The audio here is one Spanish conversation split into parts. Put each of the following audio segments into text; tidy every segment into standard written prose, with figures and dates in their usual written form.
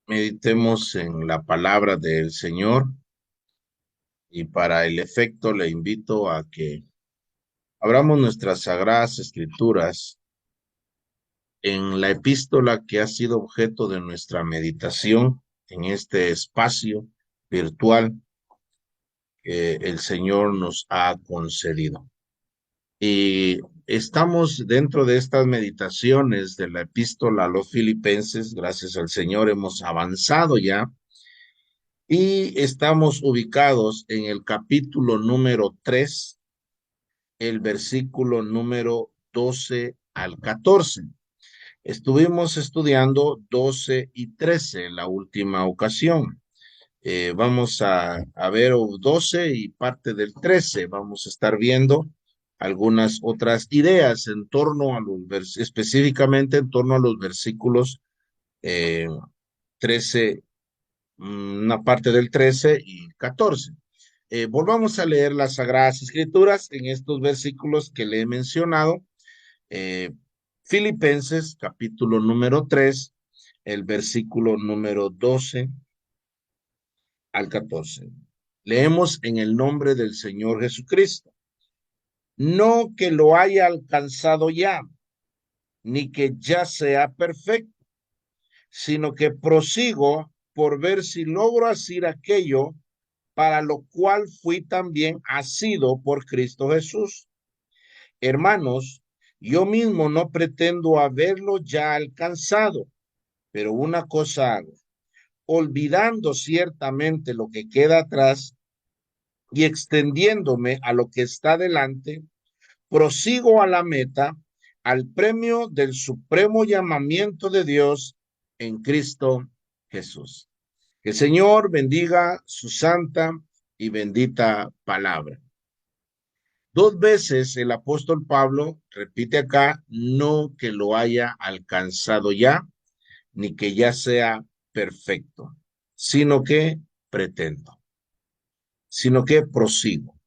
Meditemos en la palabra del Señor y para el efecto le invito a que abramos nuestras sagradas escrituras en la epístola que ha sido objeto de nuestra meditación en este espacio virtual que el Señor nos ha concedido. Y estamos dentro de estas meditaciones de la epístola a los Filipenses. Gracias al Señor hemos avanzado ya. Y estamos ubicados en el capítulo número 3, el versículo número 12 al 14. Estuvimos estudiando 12 y 13 la última ocasión. Vamos a ver 12 y parte del 13. Vamos a estar viendo algunas otras ideas en torno a los específicamente en torno a los versículos eh, 13, una parte del 13 y 14. Volvamos a leer las Sagradas Escrituras en estos versículos que le he mencionado. Eh, Filipenses, capítulo número 3, el versículo número 12 al 14. Leemos en el nombre del Señor Jesucristo. No que lo haya alcanzado ya, ni que ya sea perfecto, sino que prosigo por ver si logro hacer aquello para lo cual fui también asido por Cristo Jesús. Hermanos, yo mismo no pretendo haberlo ya alcanzado, pero una cosa hago, olvidando ciertamente lo que queda atrás y extendiéndome a lo que está delante, prosigo a la meta, al premio del supremo llamamiento de Dios en Cristo Jesús. Que el Señor bendiga su santa y bendita palabra. Dos veces el apóstol Pablo repite acá, no que lo haya alcanzado ya, ni que ya sea perfecto, sino que pretendo, sino que prosigo.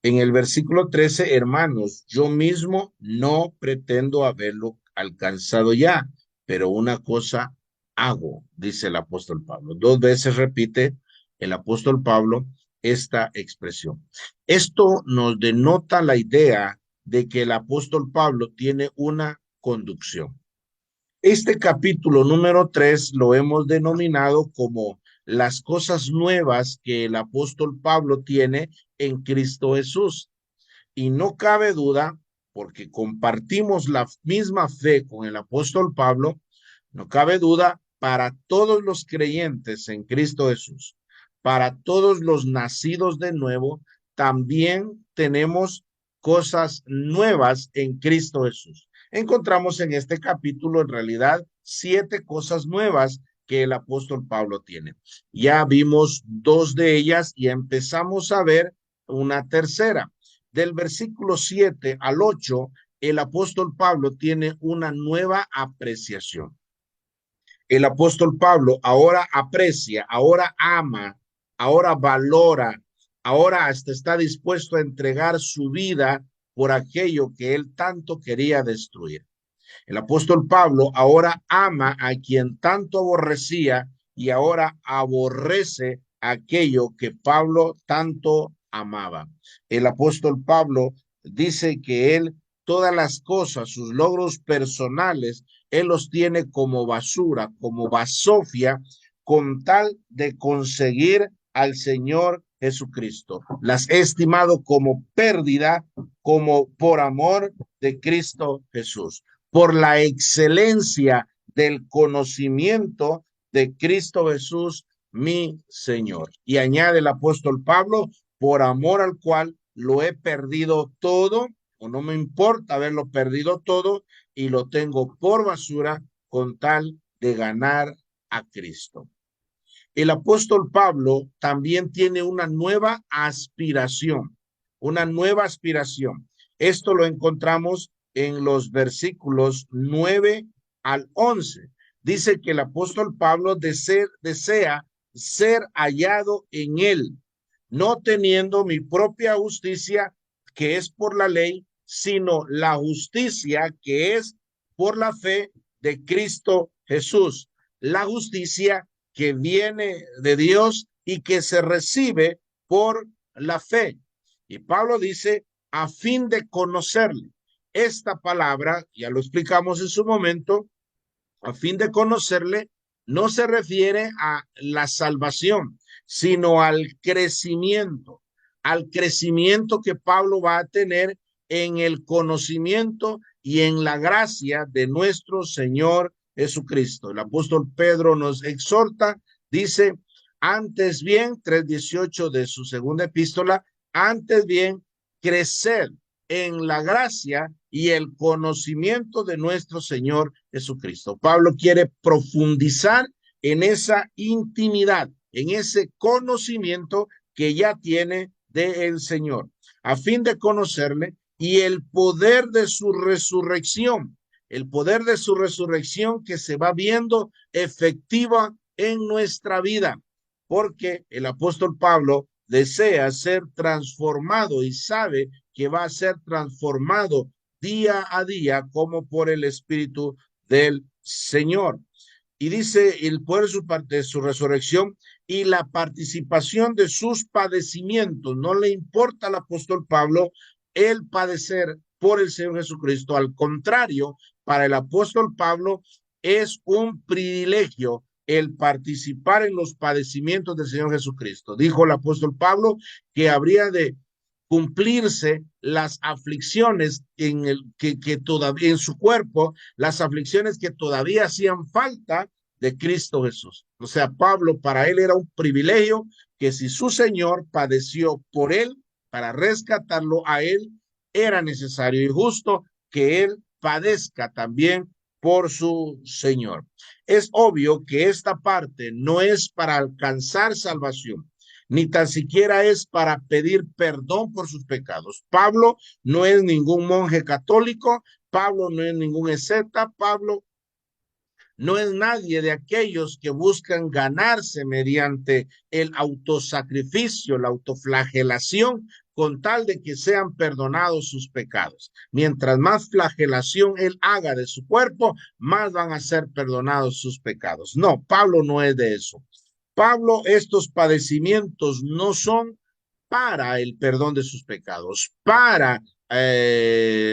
En el versículo 13, hermanos, yo mismo no pretendo haberlo alcanzado ya, pero una cosa hago, dice el apóstol Pablo. Dos veces repite el apóstol Pablo esta expresión. Esto nos denota la idea de que el apóstol Pablo tiene una conducción. Este capítulo número 3 lo hemos denominado como las cosas nuevas que el apóstol Pablo tiene en Cristo Jesús. Y no cabe duda, porque compartimos la misma fe con el apóstol Pablo, no cabe duda para todos los creyentes en Cristo Jesús, para todos los nacidos de nuevo, también tenemos cosas nuevas en Cristo Jesús. Encontramos en este capítulo en realidad 7 cosas nuevas que el apóstol Pablo tiene. Ya vimos 2 de ellas y empezamos a ver una tercera. Del versículo 7 al 8, el apóstol Pablo tiene una nueva apreciación. El apóstol Pablo ahora aprecia, ahora ama, ahora valora, ahora hasta está dispuesto a entregar su vida por aquello que él tanto quería destruir. El apóstol Pablo ahora ama a quien tanto aborrecía y ahora aborrece aquello que Pablo tanto amaba. El apóstol Pablo dice que él todas las cosas, sus logros personales, él los tiene como basura, como basofia, con tal de conseguir al Señor Jesucristo. Las he estimado como pérdida, como por amor de Cristo Jesús, por la excelencia del conocimiento de Cristo Jesús, mi Señor. Y añade el apóstol Pablo, por amor al cual lo he perdido todo, o no me importa haberlo perdido todo, y lo tengo por basura con tal de ganar a Cristo. El apóstol Pablo también tiene una nueva aspiración, una nueva aspiración. Esto lo encontramos en los versículos 9 al 11. Dice que el apóstol Pablo desea ser hallado en él, no teniendo mi propia justicia que es por la ley, sino la justicia que es por la fe de Cristo Jesús. La justicia que viene de Dios y que se recibe por la fe. Y Pablo dice, a fin de conocerle. Esta palabra, ya lo explicamos en su momento, a fin de conocerle, no se refiere a la salvación, sino al crecimiento que Pablo va a tener en el conocimiento y en la gracia de nuestro Señor Jesucristo. El apóstol Pedro nos exhorta, dice, antes bien, 3:18 de su segunda epístola, antes bien, crecer en la gracia y el conocimiento de nuestro Señor Jesucristo. Pablo quiere profundizar en esa intimidad, en ese conocimiento que ya tiene del Señor, a fin de conocerle y el poder de su resurrección, el poder de su resurrección que se va viendo efectiva en nuestra vida, porque el apóstol Pablo desea ser transformado y sabe que va a ser transformado día a día como por el Espíritu del Señor. Y dice el poder de su resurrección y la participación de sus padecimientos. No le importa al apóstol Pablo el padecer por el Señor Jesucristo. Al contrario, para el apóstol Pablo es un privilegio el participar en los padecimientos del Señor Jesucristo. Dijo el apóstol Pablo que habría de cumplirse las aflicciones que todavía en su cuerpo, las aflicciones que todavía hacían falta de Cristo Jesús. O sea, Pablo, para él era un privilegio que si su Señor padeció por él, para rescatarlo a él, era necesario y justo que él padezca también por su Señor. Es obvio que esta parte no es para alcanzar salvación, ni tan siquiera es para pedir perdón por sus pecados. Pablo no es ningún monje católico, Pablo no es ningún asceta, Pablo no es nadie de aquellos que buscan ganarse mediante el autosacrificio, la autoflagelación, con tal de que sean perdonados sus pecados. Mientras más flagelación él haga de su cuerpo, más van a ser perdonados sus pecados. No, Pablo no es de eso. Pablo, estos padecimientos no son para el perdón de sus pecados, para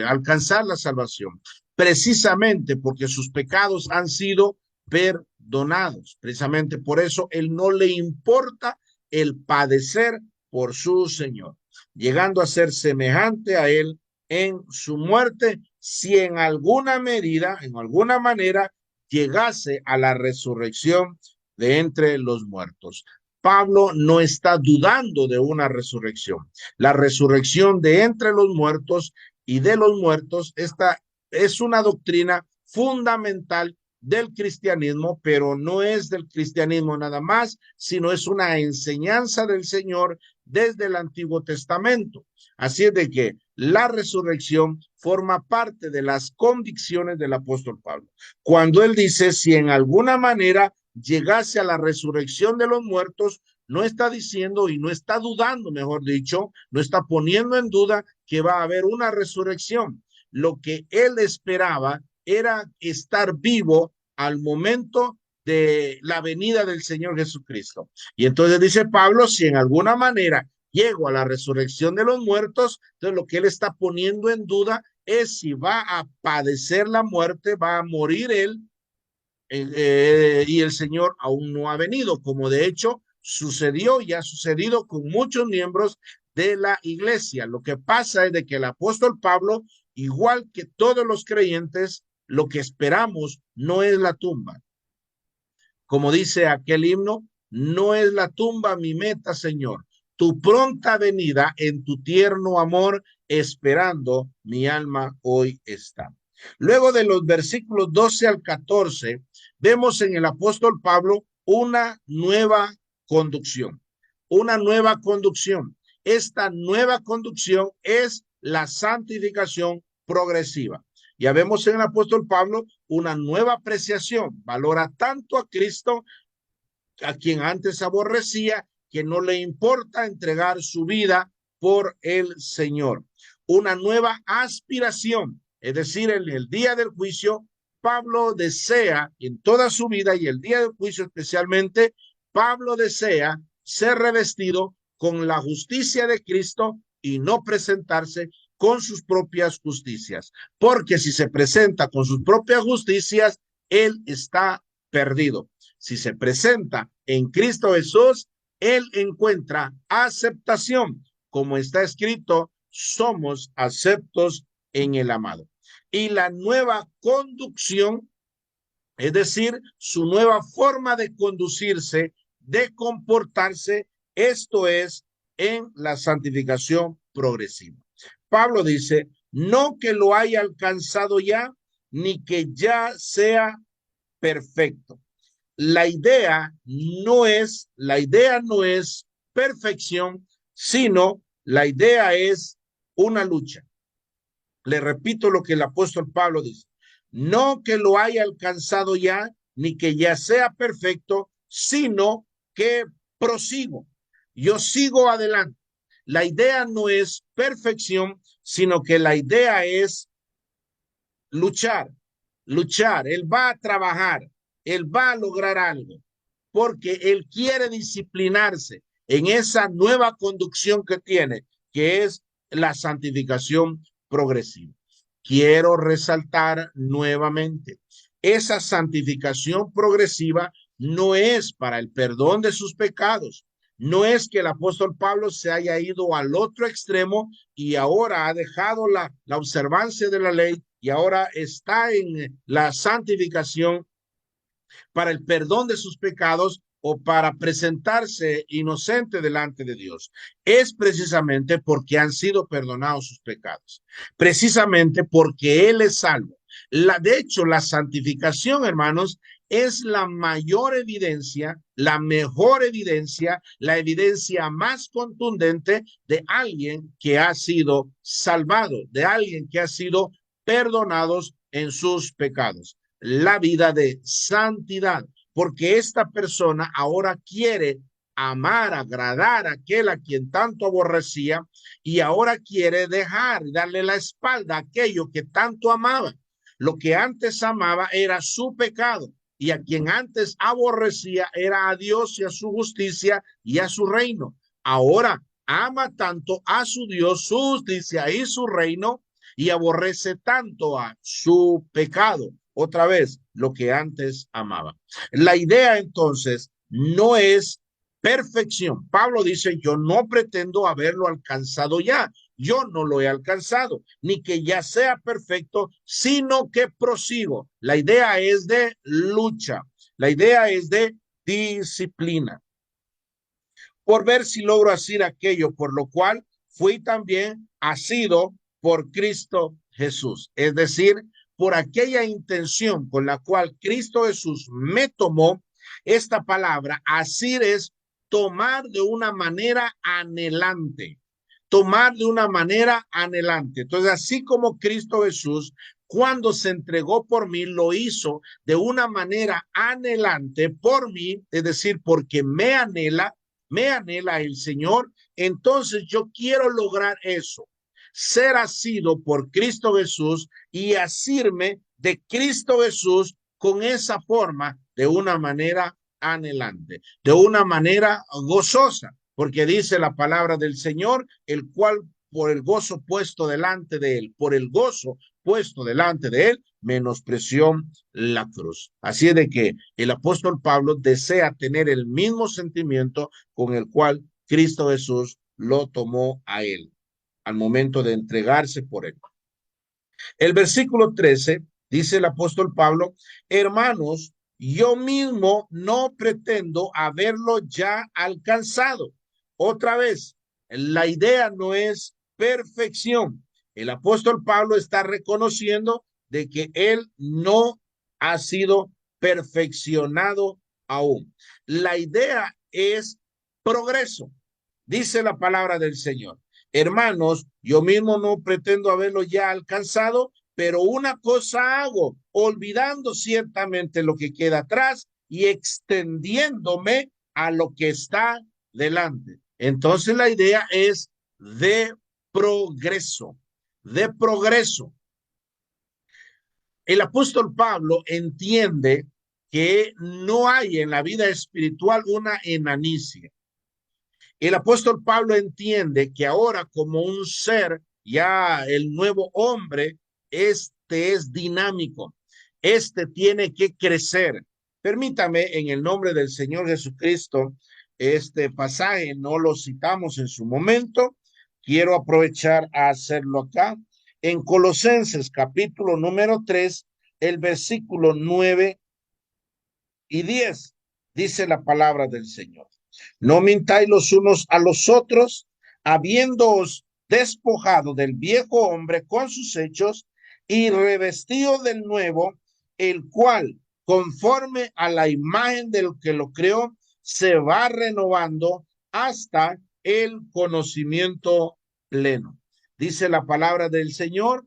alcanzar la salvación, precisamente porque sus pecados han sido perdonados. Precisamente por eso él no le importa el padecer por su Señor, llegando a ser semejante a él en su muerte, si en alguna medida, en alguna manera, llegase a la resurrección de entre los muertos. Pablo no está dudando de una resurrección. La resurrección de entre los muertos y de los muertos, esta es una doctrina fundamental del cristianismo, pero no es del cristianismo nada más, sino es una enseñanza del Señor desde el Antiguo Testamento. Así es de que la resurrección forma parte de las convicciones del apóstol Pablo. Cuando él dice, si en alguna manera llegase a la resurrección de los muertos, no está diciendo y no está dudando, mejor dicho, no está poniendo en duda que va a haber una resurrección. Lo que él esperaba era estar vivo al momento de la venida del Señor Jesucristo. Y entonces dice Pablo, si en alguna manera llego a la resurrección de los muertos, entonces lo que él está poniendo en duda es si va a padecer la muerte, va a morir él, y el Señor aún no ha venido, como de hecho sucedió y ha sucedido con muchos miembros de la iglesia. Lo que pasa es de que el apóstol Pablo, igual que todos los creyentes, lo que esperamos no es la tumba. Como dice aquel himno, no es la tumba mi meta, Señor. Tu pronta venida en tu tierno amor, esperando mi alma hoy está. Luego de los versículos 12 al 14, vemos en el apóstol Pablo una nueva conducción, una nueva conducción. Esta nueva conducción es la santificación progresiva. Ya vemos en el apóstol Pablo una nueva apreciación. Valora tanto a Cristo, a quien antes aborrecía, que no le importa entregar su vida por el Señor. Una nueva aspiración, es decir, en el día del juicio Pablo desea en toda su vida y el día del juicio especialmente, Pablo desea ser revestido con la justicia de Cristo y no presentarse con sus propias justicias, porque si se presenta con sus propias justicias, él está perdido. Si se presenta en Cristo Jesús, él encuentra aceptación, como está escrito, somos aceptos en el amado. Y la nueva conducción, es decir, su nueva forma de conducirse, de comportarse, esto es en la santificación progresiva. Pablo dice, no que lo haya alcanzado ya, ni que ya sea perfecto. La idea no es perfección, sino la idea es una lucha. Le repito lo que el apóstol Pablo dice. No que lo haya alcanzado ya, ni que ya sea perfecto, sino que prosigo. Yo sigo adelante. La idea no es perfección, sino que la idea es luchar, luchar. Él va a trabajar, él va a lograr algo, porque él quiere disciplinarse en esa nueva conducción que tiene, que es la santificación progresiva. Quiero resaltar nuevamente, esa santificación progresiva no es para el perdón de sus pecados. No es que el apóstol Pablo se haya ido al otro extremo y ahora ha dejado la observancia de la ley y ahora está en la santificación para el perdón de sus pecados o para presentarse inocente delante de Dios. Es precisamente porque han sido perdonados sus pecados, precisamente porque Él es salvo. De hecho, la santificación, hermanos, es la mayor evidencia, la mejor evidencia, la evidencia más contundente de alguien que ha sido salvado, de alguien que ha sido perdonados en sus pecados. La vida de santidad, porque esta persona ahora quiere amar, agradar a aquel a quien tanto aborrecía y ahora quiere dejar, darle la espalda a aquello que tanto amaba. Lo que antes amaba era su pecado y a quien antes aborrecía era a Dios y a su justicia y a su reino. Ahora ama tanto a su Dios, su justicia y su reino y aborrece tanto a su pecado. Otra vez, lo que antes amaba. La idea entonces no es perfección. Pablo dice, yo no pretendo haberlo alcanzado ya. Yo no lo he alcanzado, ni que ya sea perfecto, sino que prosigo. La idea es de lucha. La idea es de disciplina. Por ver si logro hacer aquello por lo cual fui también asido por Cristo Jesús. Es decir, por aquella intención con la cual Cristo Jesús me tomó. Esta palabra, asir, es tomar de una manera anhelante. Tomar de una manera anhelante. Entonces, así como Cristo Jesús, cuando se entregó por mí, lo hizo de una manera anhelante por mí, es decir, porque me anhela el Señor, entonces yo quiero lograr eso, ser asido por Cristo Jesús y asirme de Cristo Jesús con esa forma de una manera anhelante, de una manera gozosa, porque dice la palabra del Señor, el cual por el gozo puesto delante de él, por el gozo puesto delante de él, menospreció la cruz. Así es de que el apóstol Pablo desea tener el mismo sentimiento con el cual Cristo Jesús lo tomó a él al momento de entregarse por él. El versículo 13 dice el apóstol Pablo, hermanos, yo mismo no pretendo haberlo ya alcanzado. Otra vez, la idea no es perfección. El apóstol Pablo está reconociendo de que él no ha sido perfeccionado aún. La idea es progreso, dice la palabra del Señor. Hermanos, yo mismo no pretendo haberlo ya alcanzado, pero una cosa hago, olvidando ciertamente lo que queda atrás y extendiéndome a lo que está delante. Entonces la idea es de progreso, de progreso. El apóstol Pablo entiende que no hay en la vida espiritual una enanicia. El apóstol Pablo entiende que ahora como un ser, ya el nuevo hombre, este es dinámico, este tiene que crecer. Permítame, en el nombre del Señor Jesucristo, este pasaje no lo citamos en su momento, quiero aprovechar a hacerlo acá. En Colosenses capítulo número 3, el versículo 9 y 10, dice la palabra del Señor. No mintáis los unos a los otros, habiéndoos despojado del viejo hombre con sus hechos y revestido del nuevo, el cual, conforme a la imagen del que lo creó, se va renovando hasta el conocimiento pleno. Dice la palabra del Señor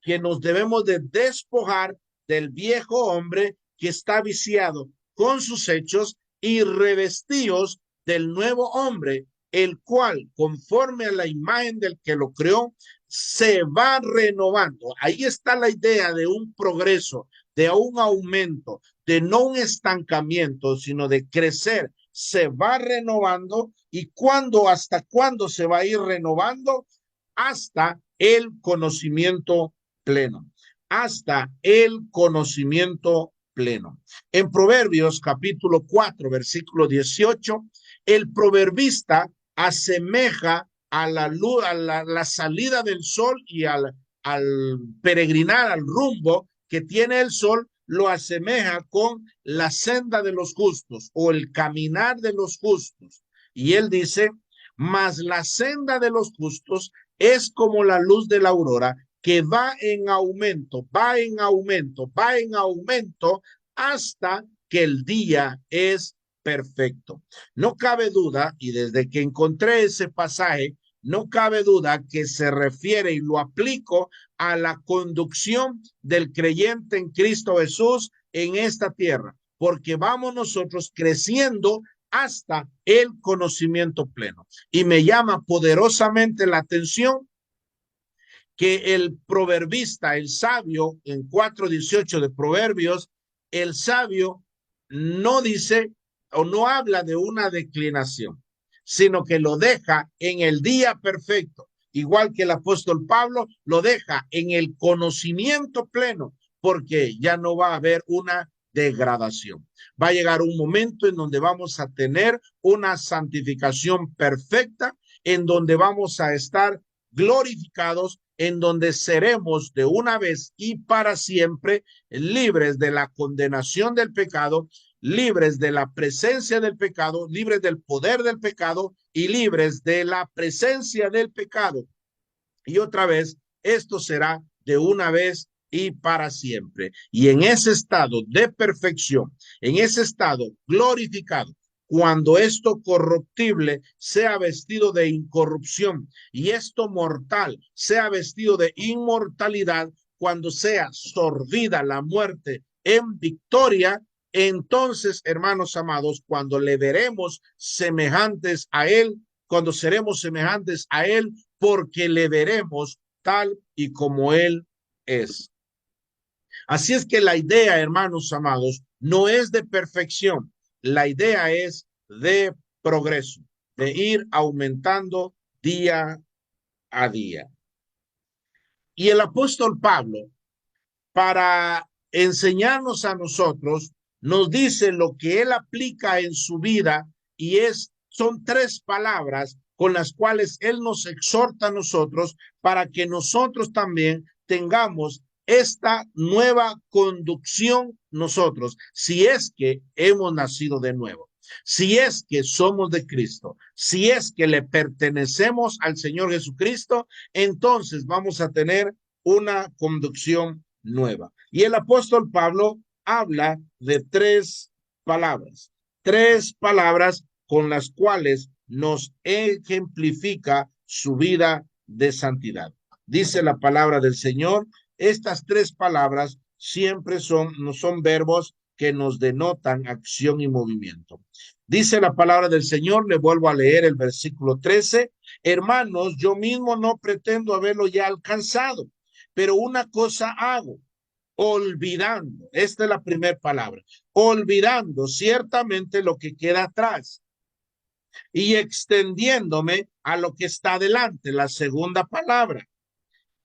que nos debemos de despojar del viejo hombre que está viciado con sus hechos y revestidos del nuevo hombre, el cual, conforme a la imagen del que lo creó, se va renovando. Ahí está la idea de un progreso, de un aumento, de no un estancamiento, sino de crecer. Se va renovando. ¿Y cuándo, hasta cuándo se va a ir renovando? Hasta el conocimiento pleno, hasta el conocimiento pleno. En Proverbios capítulo 4, versículo 18, el proverbista asemeja a la luz, a la salida del sol y al peregrinar, al rumbo que tiene el sol, lo asemeja con la senda de los justos o el caminar de los justos. Y él dice, mas la senda de los justos es como la luz de la aurora, que va en aumento, va en aumento, va en aumento hasta que el día es perfecto. No cabe duda, y desde que encontré ese pasaje, no cabe duda que se refiere y lo aplico a la conducción del creyente en Cristo Jesús en esta tierra, porque vamos nosotros creciendo hasta el conocimiento pleno. Y me llama poderosamente la atención que el proverbista, el sabio, en 4:18 de Proverbios, el sabio no dice o no habla de una declinación, sino que lo deja en el día perfecto, igual que el apóstol Pablo lo deja en el conocimiento pleno, porque ya no va a haber una degradación. Va a llegar un momento en donde vamos a tener una santificación perfecta, en donde vamos a estar glorificados, en donde seremos de una vez y para siempre libres de la condenación del pecado, libres de la presencia del pecado, libres del poder del pecado y libres de la presencia del pecado. Y otra vez, esto será de una vez y para siempre. Y en ese estado de perfección, en ese estado glorificado, cuando esto corruptible sea vestido de incorrupción y esto mortal sea vestido de inmortalidad, cuando sea sorbida la muerte en victoria, entonces, hermanos amados, cuando le veremos semejantes a él, cuando seremos semejantes a él, porque le veremos tal y como él es. Así es que la idea, hermanos amados, no es de perfección, la idea es de progreso, de ir aumentando día a día. Y el apóstol Pablo, para enseñarnos a nosotros, nos dice lo que él aplica en su vida y son tres palabras con las cuales él nos exhorta a nosotros para que nosotros también tengamos esta nueva conducción nosotros, si es que hemos nacido de nuevo, si es que somos de Cristo, si es que le pertenecemos al Señor Jesucristo, entonces vamos a tener una conducción nueva. Y el apóstol Pablo habla de tres palabras con las cuales nos ejemplifica su vida de santidad. Dice la palabra del Señor, estas tres palabras siempre no son verbos que nos denotan acción y movimiento. Dice la palabra del Señor, le vuelvo a leer el versículo 13, hermanos, yo mismo no pretendo haberlo ya alcanzado, pero una cosa hago, olvidando, esta es la primera palabra, olvidando ciertamente lo que queda atrás y extendiéndome a lo que está delante, la segunda palabra.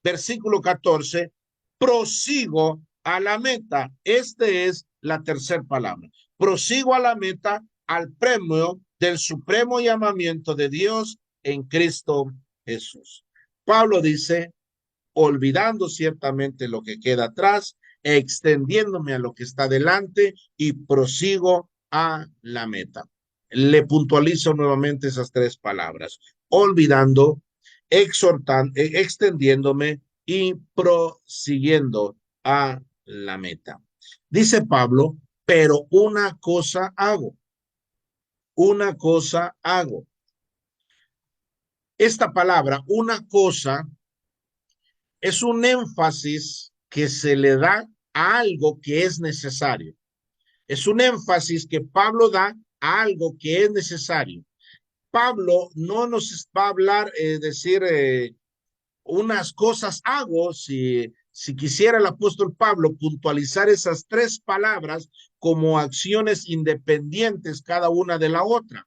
Versículo 14, prosigo a la meta. Esta es la tercera palabra. Prosigo a la meta, al premio del supremo llamamiento de Dios en Cristo Jesús. Pablo dice, olvidando ciertamente lo que queda atrás, extendiéndome a lo que está delante y prosigo a la meta. Le puntualizo nuevamente esas tres palabras: olvidando, exhortando, extendiéndome y prosiguiendo a la meta. Dice Pablo, pero una cosa hago, una cosa hago. Esta palabra, una cosa, es un énfasis que se le da a algo que es necesario. Es un énfasis que Pablo da a algo que es necesario. Pablo no nos va a hablar, decir unas cosas hago. Si quisiera el apóstol Pablo puntualizar esas tres palabras como acciones independientes cada una de la otra.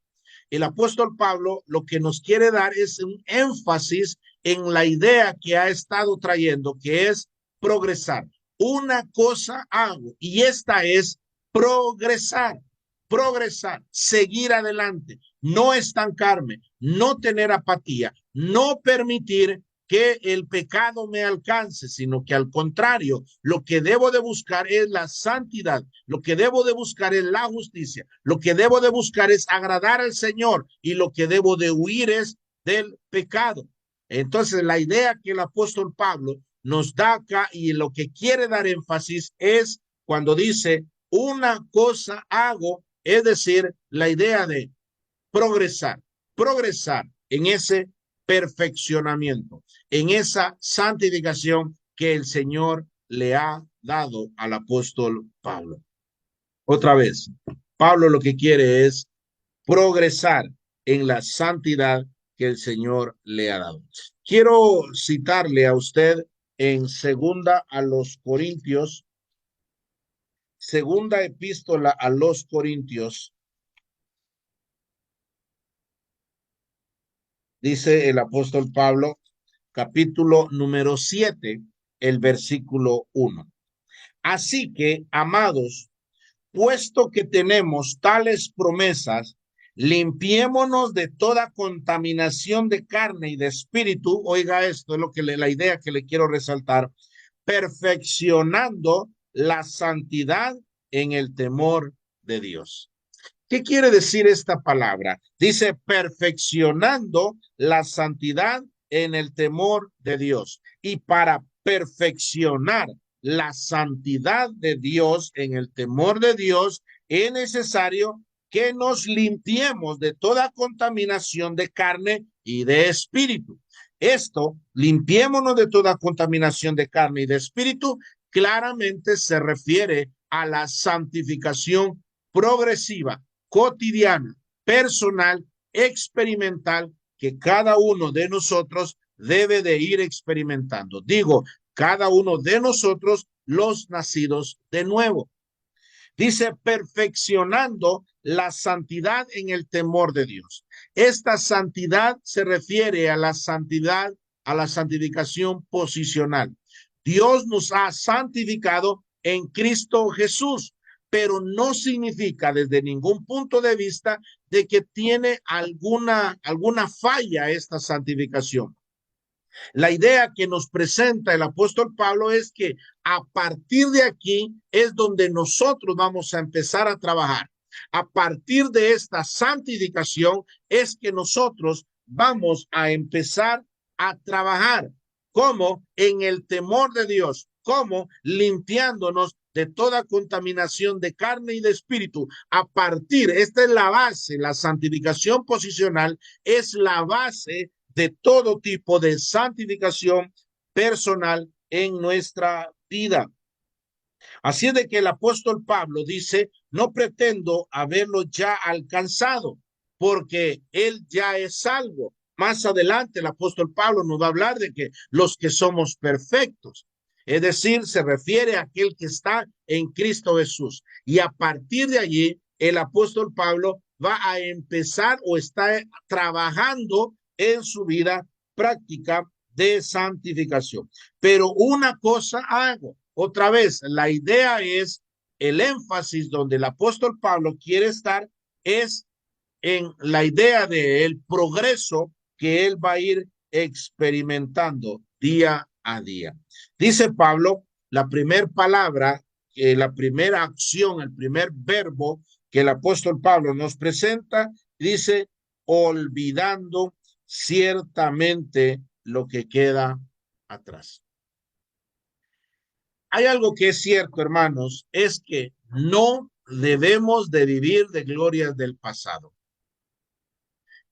El apóstol Pablo lo que nos quiere dar es un énfasis en la idea que ha estado trayendo, que es progresar. Una cosa hago, y esta es progresar, progresar, seguir adelante, no estancarme, no tener apatía, no permitir que el pecado me alcance, sino que al contrario, lo que debo de buscar es la santidad, lo que debo de buscar es la justicia, lo que debo de buscar es agradar al Señor, y lo que debo de huir es del pecado. Entonces, la idea que el apóstol Pablo nos da acá y lo que quiere dar énfasis es cuando dice, una cosa hago, es decir, la idea de progresar, progresar en ese perfeccionamiento, en esa santificación que el Señor le ha dado al apóstol Pablo. Otra vez, Pablo lo que quiere es progresar en la santidad que el Señor le ha dado. Quiero citarle a usted en segunda a los Corintios, segunda epístola a los Corintios. Dice el apóstol Pablo, capítulo número 7, el versículo 1. Así que, amados, puesto que tenemos tales promesas, limpiémonos de toda contaminación de carne y de espíritu. Oiga, esto es lo que la idea que le quiero resaltar: perfeccionando la santidad en el temor de Dios. ¿Qué quiere decir esta palabra? Dice perfeccionando la santidad en el temor de Dios. Y para perfeccionar la santidad de Dios en el temor de Dios, es necesario que nos limpiemos de toda contaminación de carne y de espíritu. Esto, limpiémonos de toda contaminación de carne y de espíritu, claramente se refiere a la santificación progresiva, cotidiana, personal, experimental, que cada uno de nosotros debe de ir experimentando. Digo, cada uno de nosotros, los nacidos de nuevo. Dice, perfeccionando la santidad en el temor de Dios. Esta santidad se refiere a la santidad, a la santificación posicional. Dios nos ha santificado en Cristo Jesús, pero no significa desde ningún punto de vista de que tiene alguna falla esta santificación. La idea que nos presenta el apóstol Pablo es que a partir de aquí es donde nosotros vamos a empezar a trabajar. A partir de esta santificación es que nosotros vamos a empezar a trabajar como en el temor de Dios, como limpiándonos de toda contaminación de carne y de espíritu. A partir, esta es la base, la santificación posicional es la base de todo tipo de santificación personal en nuestra vida. Así es de que el apóstol Pablo dice, no pretendo haberlo ya alcanzado, porque él ya es salvo. Más adelante el apóstol Pablo nos va a hablar de que los que somos perfectos. Es decir, se refiere a aquel que está en Cristo Jesús. Y a partir de allí, el apóstol Pablo va a empezar o está trabajando en su vida práctica de santificación. Pero una cosa hago, otra vez, la idea es, el énfasis donde el apóstol Pablo quiere estar es en la idea del progreso que él va a ir experimentando día a día. Dice Pablo, la primera palabra, la primera acción, el primer verbo que el apóstol Pablo nos presenta, dice, olvidando ciertamente lo que queda atrás. Hay algo que es cierto, hermanos, es que no debemos de vivir de glorias del pasado.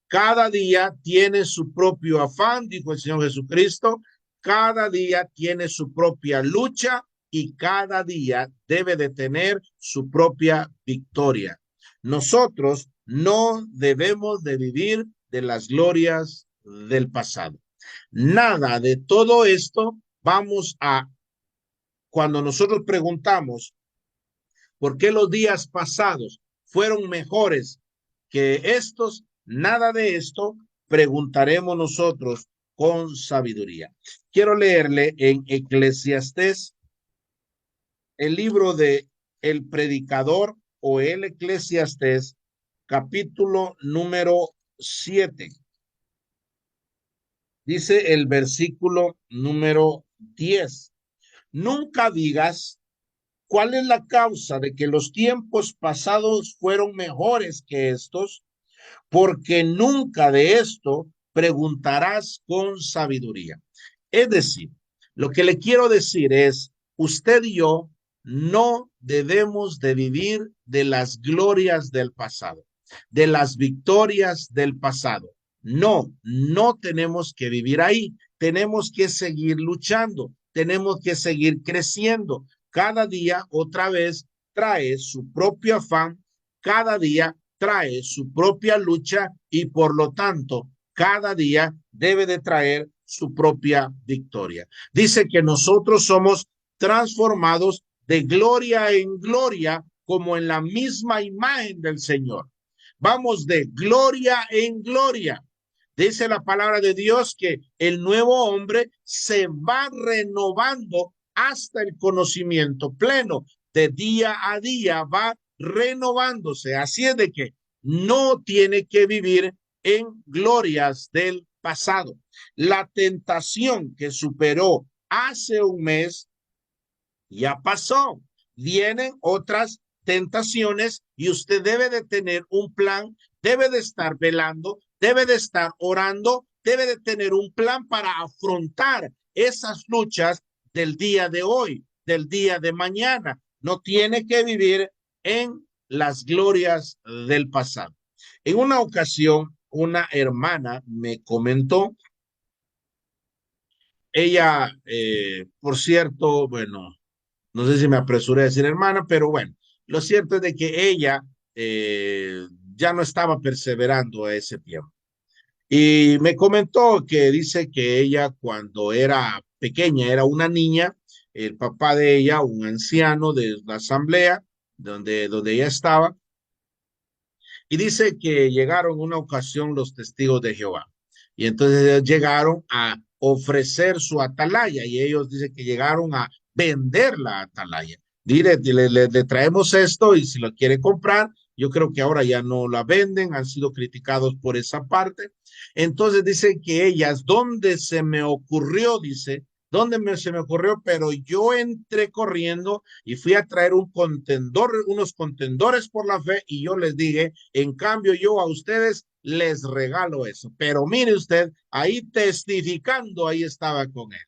Cada día tiene su propio afán, dijo el Señor Jesucristo. Cada día tiene su propia lucha y cada día debe de tener su propia victoria. Nosotros no debemos de vivir de las glorias del pasado. Nada de todo esto vamos a, cuando nosotros preguntamos por qué los días pasados fueron mejores que estos, nada de esto preguntaremos nosotros con sabiduría. Quiero leerle en Eclesiastés, el libro de El Predicador o el Eclesiastés, capítulo número 7. Dice el versículo número 10. Nunca digas cuál es la causa de que los tiempos pasados fueron mejores que estos, porque nunca de esto preguntarás con sabiduría. Es decir, lo que le quiero decir es, usted y yo no debemos de vivir de las glorias del pasado, de las victorias del pasado. No, no tenemos que vivir ahí. Tenemos que seguir luchando, tenemos que seguir creciendo. Cada día otra vez trae su propio afán, cada día trae su propia lucha y por lo tanto cada día debe de traer su propia victoria. Dice que nosotros somos transformados de gloria en gloria como en la misma imagen del Señor. Vamos de gloria en gloria. Dice la palabra de Dios que el nuevo hombre se va renovando hasta el conocimiento pleno. De día a día va renovándose. Así es de que no tiene que vivir en glorias del pasado. La tentación que superó hace un mes ya pasó. Vienen otras tentaciones y usted debe de tener un plan, debe de estar velando, debe de estar orando, debe de tener un plan para afrontar esas luchas del día de hoy, del día de mañana. No tiene que vivir en las glorias del pasado. En una ocasión, una hermana me comentó, ella, por cierto, bueno, no sé si me apresuré a decir hermana, pero bueno, lo cierto es de que ella ya no estaba perseverando a ese tiempo. Y me comentó que dice que ella cuando era pequeña, era una niña, el papá de ella, un anciano de la asamblea donde ella estaba, y dice que llegaron una ocasión los testigos de Jehová. Y entonces ellos llegaron a ofrecer su atalaya y ellos dicen que llegaron a vender la atalaya. Dile, le traemos esto y si lo quiere comprar, yo creo que ahora ya no la venden, han sido criticados por esa parte. Entonces dice que ellas, ¿dónde se me ocurrió? Dice, se me ocurrió, pero yo entré corriendo y fui a traer unos contendores por la fe y yo les dije, en cambio yo a ustedes les regalo eso. Pero mire usted, ahí testificando, ahí estaba con él.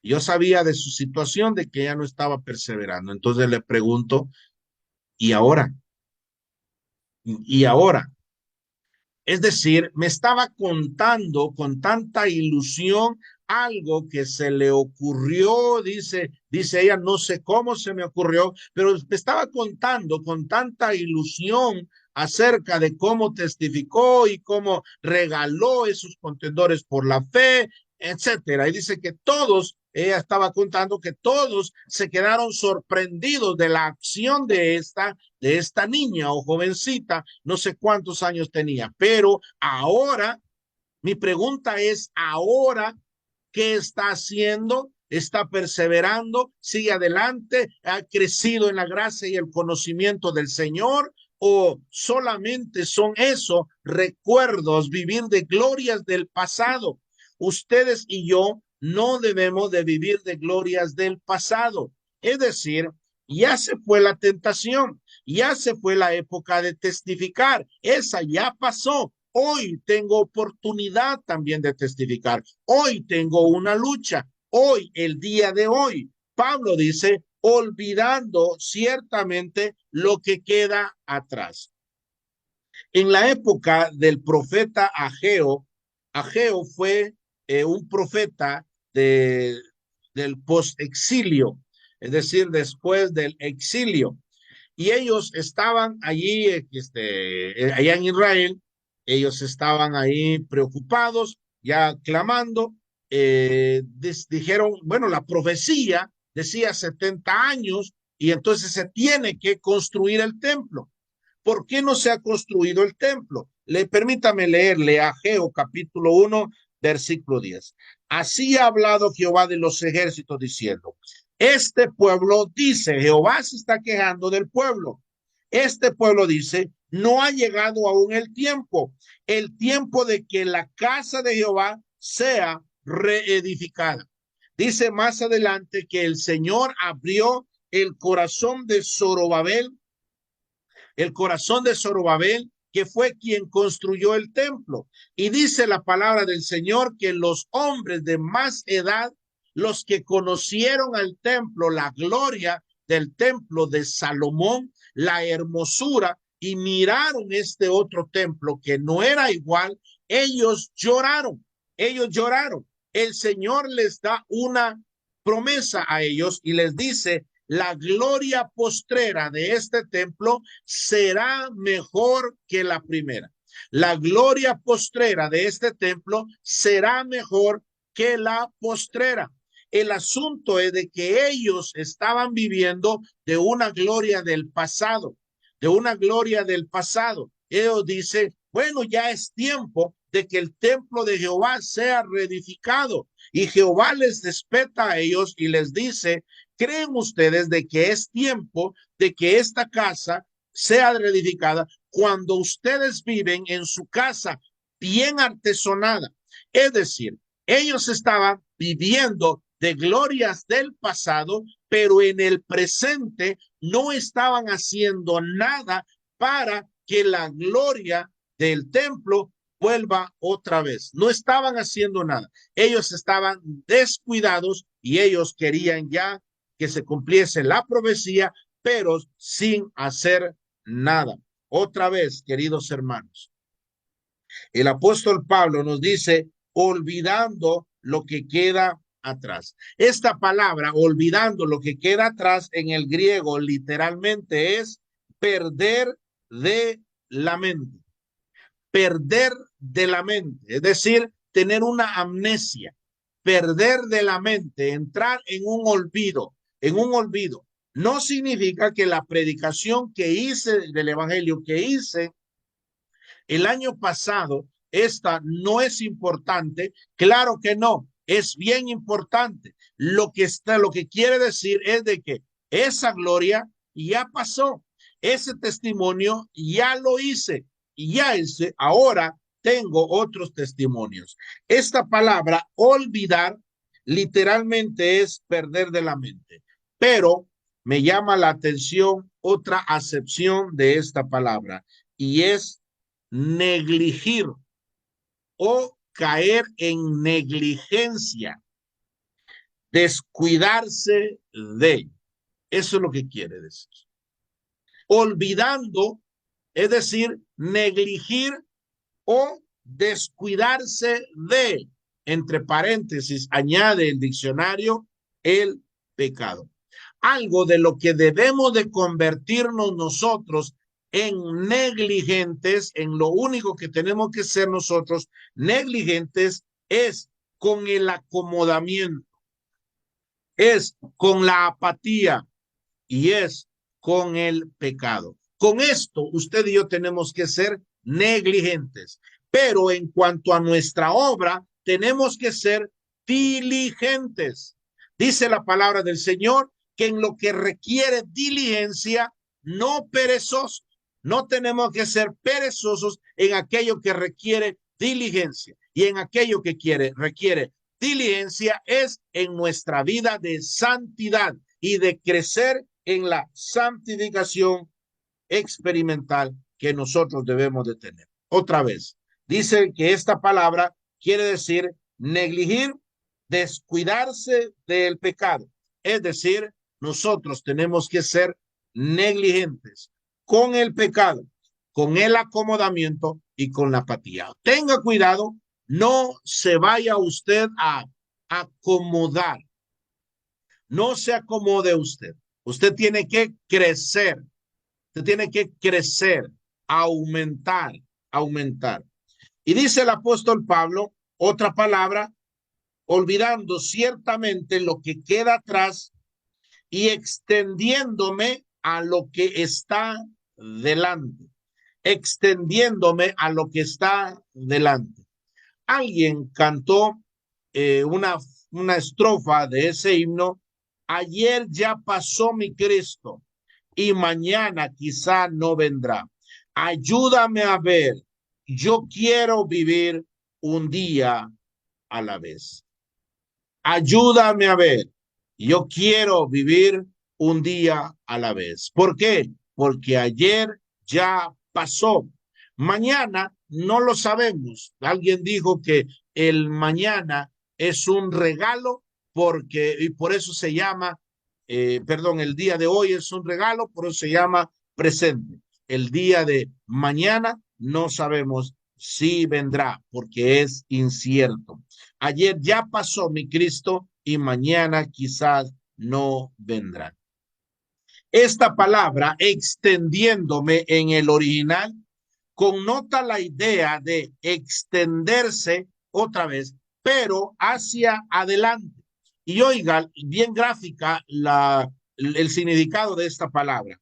Yo sabía de su situación, de que ella no estaba perseverando. Entonces le pregunto, ¿y ahora? ¿Y ahora? Es decir, me estaba contando con tanta ilusión algo que se le ocurrió, dice ella, no sé cómo se me ocurrió, pero me estaba contando con tanta ilusión acerca de cómo testificó y cómo regaló esos contendores por la fe, etcétera. Y dice que todos, ella estaba contando que todos se quedaron sorprendidos de la acción de esta niña o jovencita, no sé cuántos años tenía, pero ahora, mi pregunta es, ahora, ¿qué está haciendo? ¿Está perseverando? ¿Sigue adelante? ¿Ha crecido en la gracia y el conocimiento del Señor? ¿O solamente son eso, recuerdos, vivir de glorias del pasado? Ustedes y yo no debemos de vivir de glorias del pasado. Es decir, ya se fue la tentación, ya se fue la época de testificar, esa ya pasó. Hoy tengo oportunidad también de testificar. Hoy tengo una lucha. Hoy, el día de hoy, Pablo dice, olvidando ciertamente lo que queda atrás. En la época del profeta Ageo, Ageo fue un profeta del post-exilio, es decir, después del exilio. Y ellos estaban allí, allá en Israel, ellos estaban ahí preocupados, ya clamando, dijeron, bueno, la profecía decía 70 años y entonces se tiene que construir el templo. ¿Por qué no se ha construido el templo? Permítame leerle a Ageo capítulo 1, versículo 10. Así ha hablado Jehová de los ejércitos diciendo, este pueblo dice, Jehová se está quejando del pueblo. Este pueblo dice, no ha llegado aún el tiempo de que la casa de Jehová sea reedificada. Dice más adelante que el Señor abrió el corazón de Zorobabel, que fue quien construyó el templo. Y dice la palabra del Señor que los hombres de más edad, los que conocieron al templo, la gloria del templo de Salomón, la hermosura, y miraron este otro templo que no era igual, ellos lloraron, ellos lloraron. El Señor les da una promesa a ellos y les dice, la gloria postrera de este templo será mejor que la primera. La gloria postrera de este templo será mejor que la postrera. El asunto es de que ellos estaban viviendo de una gloria del pasado, de una gloria del pasado. Ellos dicen, bueno, ya es tiempo de que el templo de Jehová sea reedificado. Y Jehová les despeta a ellos y les dice, ¿creen ustedes de que es tiempo de que esta casa sea reedificada cuando ustedes viven en su casa bien artesonada? Es decir, ellos estaban viviendo de glorias del pasado, pero en el presente no estaban haciendo nada para que la gloria del templo vuelva otra vez. No estaban haciendo nada. Ellos estaban descuidados y ellos querían ya que se cumpliese la profecía, pero sin hacer nada. Otra vez, queridos hermanos, el apóstol Pablo nos dice, olvidando lo que queda atrás. Esta palabra, olvidando lo que queda atrás, en el griego literalmente es perder de la mente. Perder de la mente, es decir, tener una amnesia, perder de la mente, entrar en un olvido, en un olvido. No significa que la predicación que hice del evangelio que hice el año pasado, esta no es importante. Claro que no, es bien importante. Lo que quiere decir es de que esa gloria ya pasó, ese testimonio ya lo hice y ya hice, ahora tengo otros testimonios. Esta palabra olvidar literalmente es perder de la mente, pero me llama la atención otra acepción de esta palabra y es negligir o caer en negligencia, descuidarse de. Eso es lo que quiere decir. Olvidando, es decir, negligir o descuidarse de, entre paréntesis, añade el diccionario, el pecado. Algo de lo que debemos de convertirnos nosotros en negligentes, en lo único que tenemos que ser nosotros negligentes es con el acomodamiento, es con la apatía y es con el pecado. Con esto, usted y yo tenemos que ser negligentes, pero en cuanto a nuestra obra, tenemos que ser diligentes. Dice la palabra del Señor que en lo que requiere diligencia, no perezosos. No tenemos que ser perezosos en aquello que requiere diligencia, y en aquello que requiere diligencia es en nuestra vida de santidad y de crecer en la santificación experimental que nosotros debemos de tener. Otra vez, dice que esta palabra quiere decir negligir, descuidarse del pecado. Es decir, nosotros tenemos que ser negligentes con el pecado, con el acomodamiento y con la apatía. Tenga cuidado, no se vaya usted a acomodar. No se acomode usted. Usted tiene que crecer. Usted tiene que crecer, aumentar, aumentar. Y dice el apóstol Pablo, otra palabra, olvidando ciertamente lo que queda atrás y extendiéndome a lo que está delante. Extendiéndome a lo que está delante. Alguien cantó una estrofa de ese himno. Ayer ya pasó mi Cristo y mañana quizá no vendrá. Ayúdame a ver, yo quiero vivir un día a la vez. Ayúdame a ver, yo quiero vivir un día a la vez. ¿Por qué? Porque ayer ya pasó. Mañana no lo sabemos. Alguien dijo que el mañana es un regalo porque, y por eso se llama, el día de hoy es un regalo, por eso se llama presente. El día de mañana no sabemos si vendrá porque es incierto. Ayer ya pasó mi Cristo y mañana quizás no vendrá. Esta palabra, extendiéndome en el original, connota la idea de extenderse otra vez, pero hacia adelante. Y oiga, bien gráfica el significado de esta palabra.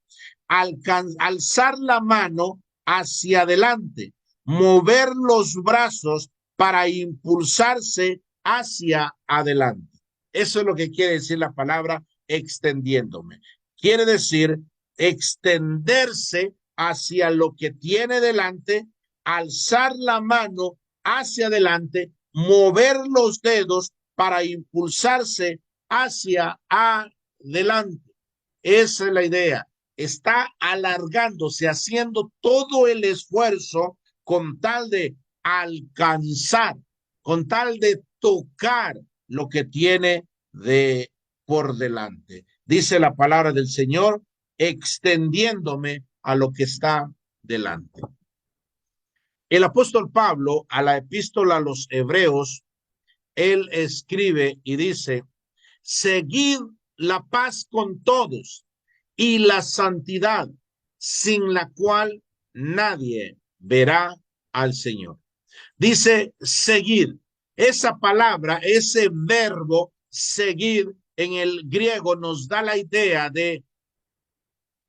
Alzar la mano hacia adelante, mover los brazos para impulsarse hacia adelante. Eso es lo que quiere decir la palabra extendiéndome. Quiere decir extenderse hacia lo que tiene delante, alzar la mano hacia adelante, mover los dedos para impulsarse hacia adelante. Esa es la idea. Está alargándose, haciendo todo el esfuerzo con tal de alcanzar, con tal de tocar lo que tiene de por delante. Dice la palabra del Señor, extendiéndome a lo que está delante. El apóstol Pablo, a la epístola a los Hebreos, él escribe y dice, seguid la paz con todos y la santidad, sin la cual nadie verá al Señor. Dice seguir. Esa palabra, ese verbo seguir en el griego nos da la idea de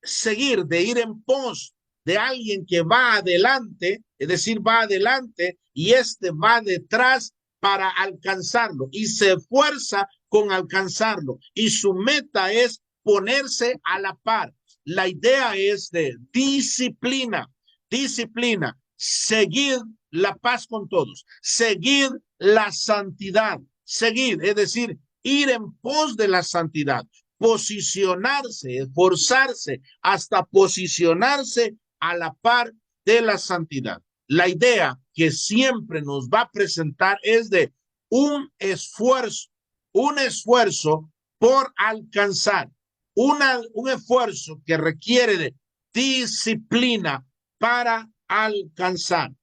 seguir, de ir en pos de alguien que va adelante, es decir, va adelante y este va detrás para alcanzarlo y se esfuerza con alcanzarlo y su meta es ponerse a la par. La idea es de disciplina, disciplina, seguir la paz con todos, seguir la santidad, seguir, es decir, ir en pos de la santidad, posicionarse, esforzarse hasta posicionarse a la par de la santidad. La idea que siempre nos va a presentar es de un esfuerzo por alcanzar, un esfuerzo que requiere de disciplina para alcanzar.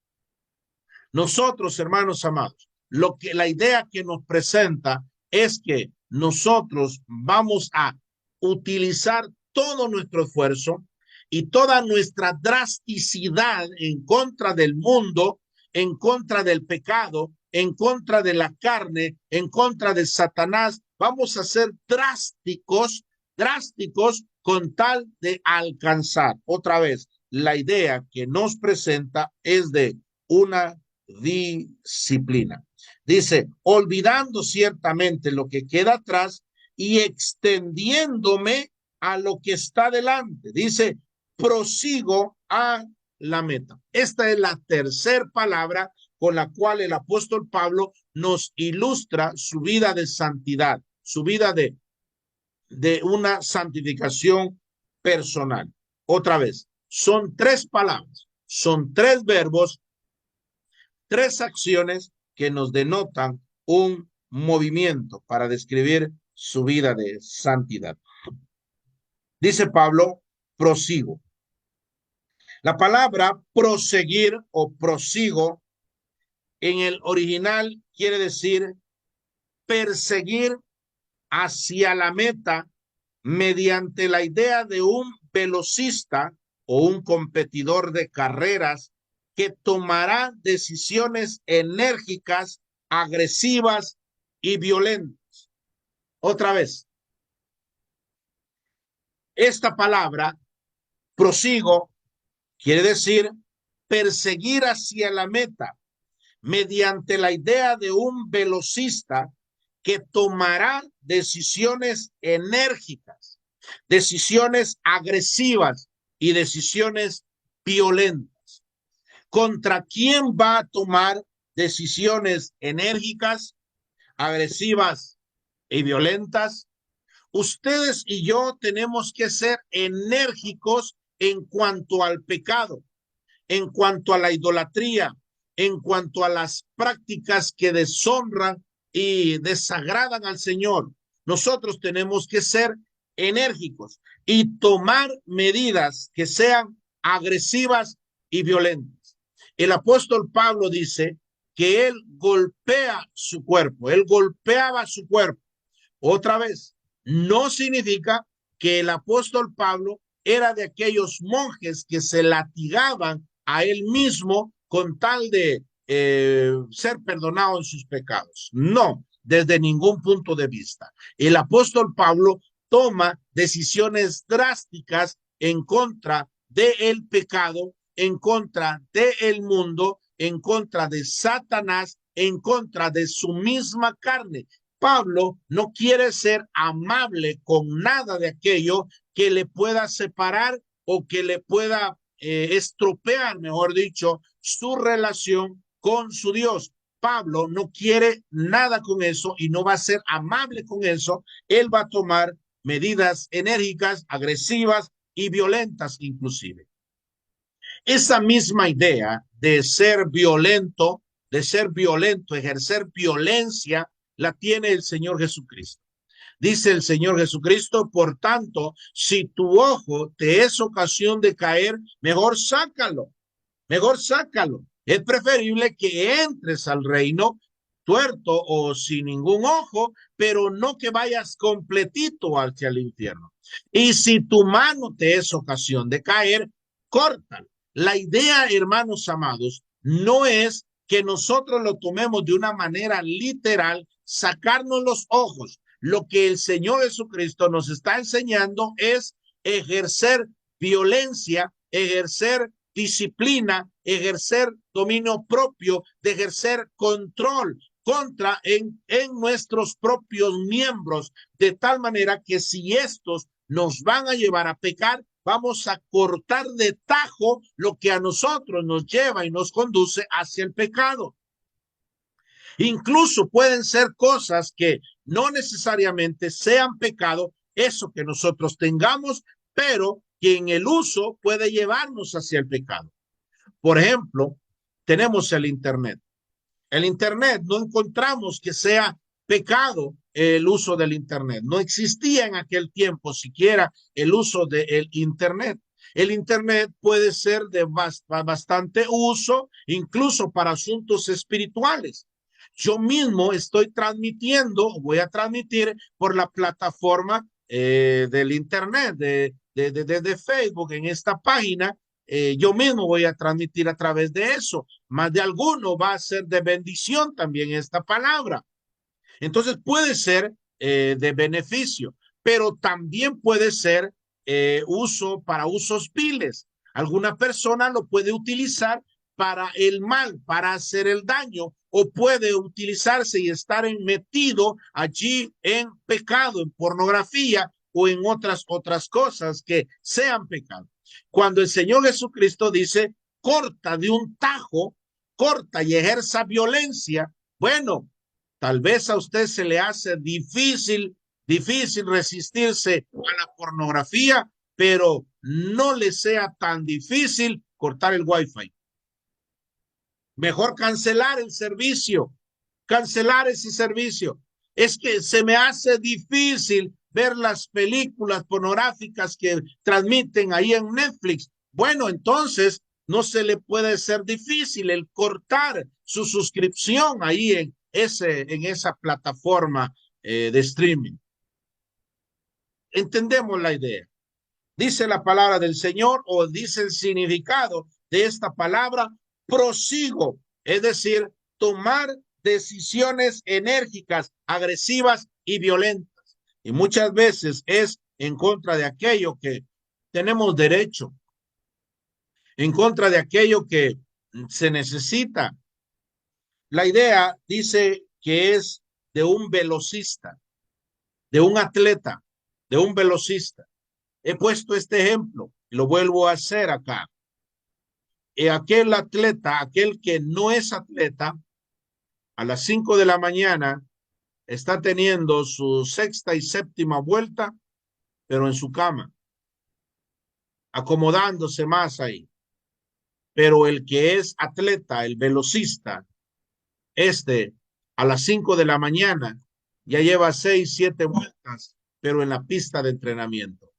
Nosotros, hermanos amados, la idea que nos presenta es que nosotros vamos a utilizar todo nuestro esfuerzo y toda nuestra drasticidad en contra del mundo, en contra del pecado, en contra de la carne, en contra de Satanás. Vamos a ser drásticos con tal de alcanzar. Otra vez, la idea que nos presenta es de una disciplina. Dice, olvidando ciertamente lo que queda atrás y extendiéndome a lo que está delante. Dice, prosigo a la meta. Esta es la tercera palabra con la cual el apóstol Pablo nos ilustra su vida de santidad, su vida de una santificación personal. Otra vez, son tres palabras, son tres verbos, tres acciones que nos denotan un movimiento para describir su vida de santidad. Dice Pablo, prosigo. La palabra proseguir o prosigo en el original quiere decir perseguir hacia la meta mediante la idea de un velocista o un competidor de carreras que tomará decisiones enérgicas, agresivas y violentas. Otra vez, esta palabra, prosigo, quiere decir perseguir hacia la meta mediante la idea de un velocista que tomará decisiones enérgicas, decisiones agresivas y decisiones violentas. ¿Contra quién va a tomar decisiones enérgicas, agresivas y violentas? Ustedes y yo tenemos que ser enérgicos en cuanto al pecado, en cuanto a la idolatría, en cuanto a las prácticas que deshonran y desagradan al Señor. Nosotros tenemos que ser enérgicos y tomar medidas que sean agresivas y violentas. El apóstol Pablo dice que él golpea su cuerpo, él golpeaba su cuerpo. Otra vez, no significa que el apóstol Pablo era de aquellos monjes que se latigaban a él mismo con tal de ser perdonado en sus pecados. No, desde ningún punto de vista. El apóstol Pablo toma decisiones drásticas en contra del pecado, en contra del mundo, en contra de Satanás, en contra de su misma carne. Pablo no quiere ser amable con nada de aquello que le pueda separar o que le pueda estropear, mejor dicho, su relación con su Dios. Pablo no quiere nada con eso y no va a ser amable con eso. Él va a tomar medidas enérgicas, agresivas y violentas inclusive. Esa misma idea de ser violento, ejercer violencia, la tiene el Señor Jesucristo. Dice el Señor Jesucristo, por tanto, si tu ojo te es ocasión de caer, mejor sácalo. Es preferible que entres al reino tuerto o sin ningún ojo, pero no que vayas completito hacia el infierno. Y si tu mano te es ocasión de caer, córtalo. La idea, hermanos amados, no es que nosotros lo tomemos de una manera literal, sacarnos los ojos. Lo que el Señor Jesucristo nos está enseñando es ejercer violencia, ejercer disciplina, ejercer dominio propio, de ejercer control contra en nuestros propios miembros, de tal manera que si estos nos van a llevar a pecar, vamos a cortar de tajo lo que a nosotros nos lleva y nos conduce hacia el pecado. Incluso pueden ser cosas que no necesariamente sean pecado, eso que nosotros tengamos, pero que en el uso puede llevarnos hacia el pecado. Por ejemplo, tenemos el Internet. El Internet no encontramos que sea pecado el uso del Internet. No existía en aquel tiempo siquiera el uso del Internet. El Internet puede ser de bastante uso, incluso para asuntos espirituales. Yo mismo estoy transmitiendo, voy a transmitir por la plataforma del Internet, de Facebook, en esta página, yo mismo voy a transmitir a través de eso. Más de alguno va a ser de bendición también esta palabra. Entonces puede ser de beneficio, pero también puede ser para usos viles. Alguna persona lo puede utilizar para el mal, para hacer el daño, o puede utilizarse y estar metido allí en pecado, en pornografía o en otras cosas que sean pecado. Cuando el Señor Jesucristo dice, corta de un tajo, corta y ejerza violencia, bueno, tal vez a usted se le hace difícil resistirse a la pornografía, pero no le sea tan difícil cortar el wifi. Mejor cancelar ese servicio. Es que se me hace difícil ver las películas pornográficas que transmiten ahí en Netflix. Bueno, entonces no se le puede ser difícil el cortar su suscripción ahí en esa plataforma de streaming. Entendemos la idea. Dice la palabra del Señor o dice el significado de esta palabra, prosigo, es decir, tomar decisiones enérgicas, agresivas y violentas. Y muchas veces es en contra de aquello que tenemos derecho, en contra de aquello que se necesita. La idea dice que es de un velocista, de un atleta, de un velocista. He puesto este ejemplo y lo vuelvo a hacer acá. Aquel atleta, aquel que no es atleta, a las 5 de la mañana está teniendo su sexta y séptima vuelta, pero en su cama, acomodándose más ahí. Pero el que es atleta, el velocista, a las 5 de la mañana ya lleva 6, 7 vueltas, pero en la pista de entrenamiento.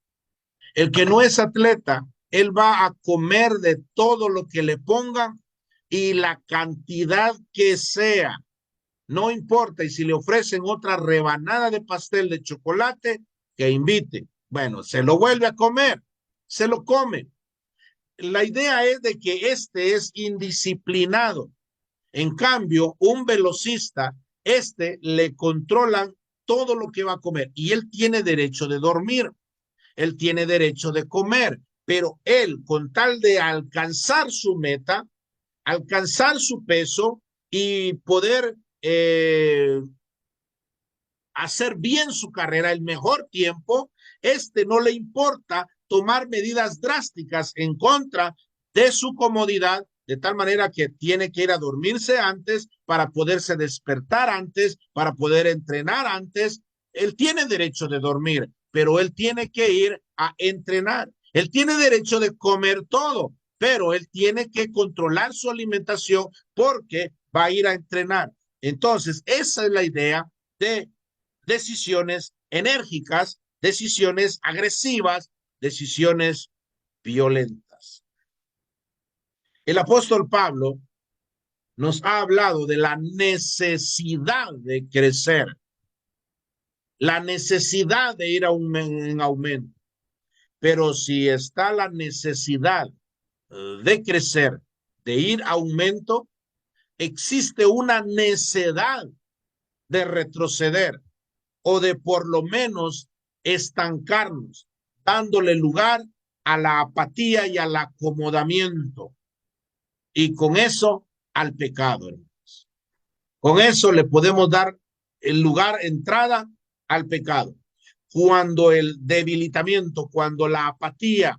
El que no es atleta, él va a comer de todo lo que le pongan y la cantidad que sea, no importa. Y si le ofrecen otra rebanada de pastel de chocolate, que invite. Bueno, se lo vuelve a comer, se lo come. La idea es de que este es indisciplinado. En cambio, un velocista, le controlan todo lo que va a comer y él tiene derecho de dormir. Él tiene derecho de comer, pero él, con tal de alcanzar su meta, alcanzar su peso y poder hacer bien su carrera, el mejor tiempo, no le importa tomar medidas drásticas en contra de su comodidad, de tal manera que tiene que ir a dormirse antes para poderse despertar antes, para poder entrenar antes. Él tiene derecho de dormir, pero él tiene que ir a entrenar. Él tiene derecho de comer todo, pero él tiene que controlar su alimentación porque va a ir a entrenar. Entonces, esa es la idea de decisiones enérgicas, decisiones agresivas, decisiones violentas. El apóstol Pablo nos ha hablado de la necesidad de crecer, la necesidad de ir en aumento. Pero si está la necesidad de crecer, de ir a aumento, existe una necedad de retroceder o de por lo menos estancarnos, dándole lugar a la apatía y al acomodamiento. Y con eso al pecado, hermanos. Con eso le podemos dar el lugar, entrada al pecado. Cuando el debilitamiento, cuando la apatía,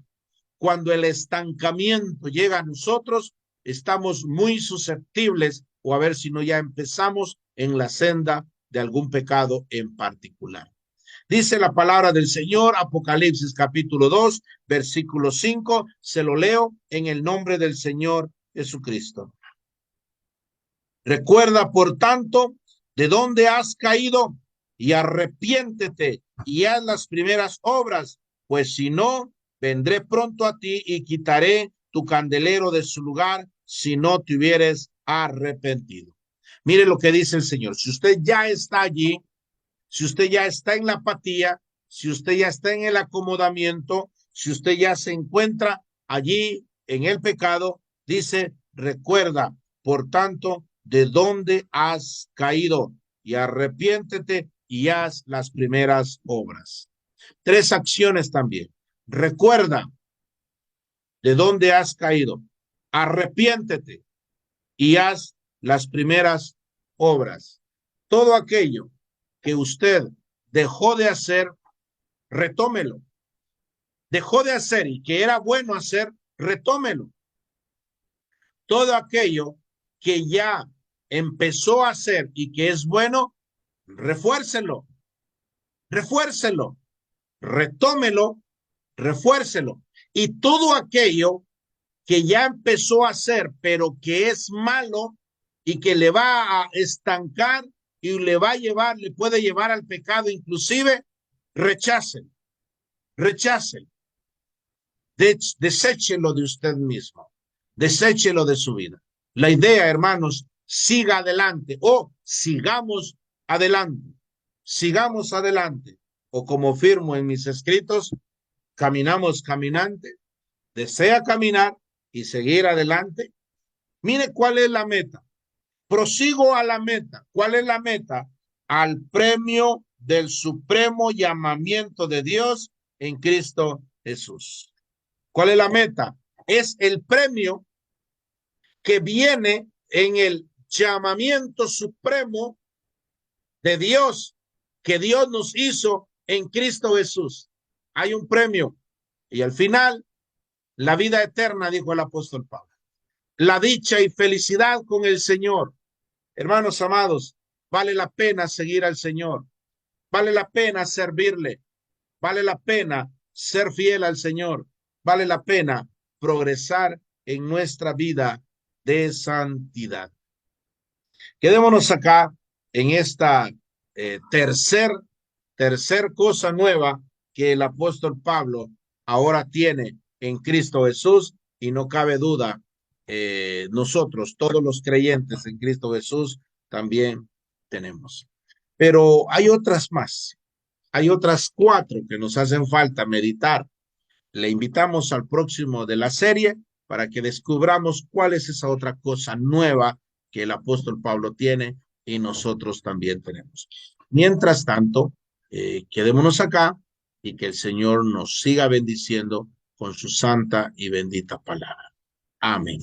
cuando el estancamiento llega a nosotros, estamos muy susceptibles, o a ver si no ya empezamos en la senda de algún pecado en particular. Dice la palabra del Señor, Apocalipsis capítulo 2, versículo 5, se lo leo en el nombre del Señor Jesucristo. Recuerda, por tanto, de dónde has caído y arrepiéntete y haz las primeras obras, pues si no, vendré pronto a ti y quitaré tu candelero de su lugar si no te hubieres arrepentido. Mire lo que dice el Señor. Si usted ya está allí, si usted ya está en la apatía, si usted ya está en el acomodamiento, si usted ya se encuentra allí en el pecado, dice, recuerda, por tanto, de dónde has caído y arrepiéntete y haz las primeras obras. 3 acciones también. Recuerda de dónde has caído, arrepiéntete y haz las primeras obras. Todo aquello que usted dejó de hacer, retómelo. Dejó de hacer y que era bueno hacer, retómelo. Todo aquello que ya empezó a hacer y que es bueno, refuércelo, refuércelo, retómelo, refuércelo. Y todo aquello que ya empezó a hacer, pero que es malo y que le va a estancar y le va a llevar, le puede llevar al pecado inclusive, rechácelo, rechácelo. Deséchelo de usted mismo, deséchelo de su vida. La idea, hermanos, siga adelante o sigamos adelante, sigamos adelante. O como firmo en mis escritos, caminamos caminante, desea caminar y seguir adelante. Mire cuál es la meta. Prosigo a la meta. ¿Cuál es la meta? Al premio del supremo llamamiento de Dios en Cristo Jesús. ¿Cuál es la meta? Es el premio que viene en el llamamiento supremo de Dios que Dios nos hizo en Cristo Jesús. Hay un premio y al final la vida eterna, dijo el apóstol Pablo. La dicha y felicidad con el Señor. Hermanos amados, vale la pena seguir al Señor. Vale la pena servirle. Vale la pena ser fiel al Señor. Vale la pena progresar en nuestra vida de santidad. Quedémonos acá en esta tercer cosa nueva que el apóstol Pablo ahora tiene en Cristo Jesús, y no cabe duda, nosotros, todos los creyentes en Cristo Jesús, también tenemos. Pero hay otras más, hay otras 4 que nos hacen falta meditar. Le invitamos al próximo de la serie para que descubramos cuál es esa otra cosa nueva que el apóstol Pablo tiene y nosotros también tenemos. Mientras tanto, quedémonos acá y que el Señor nos siga bendiciendo con su santa y bendita palabra. Amén.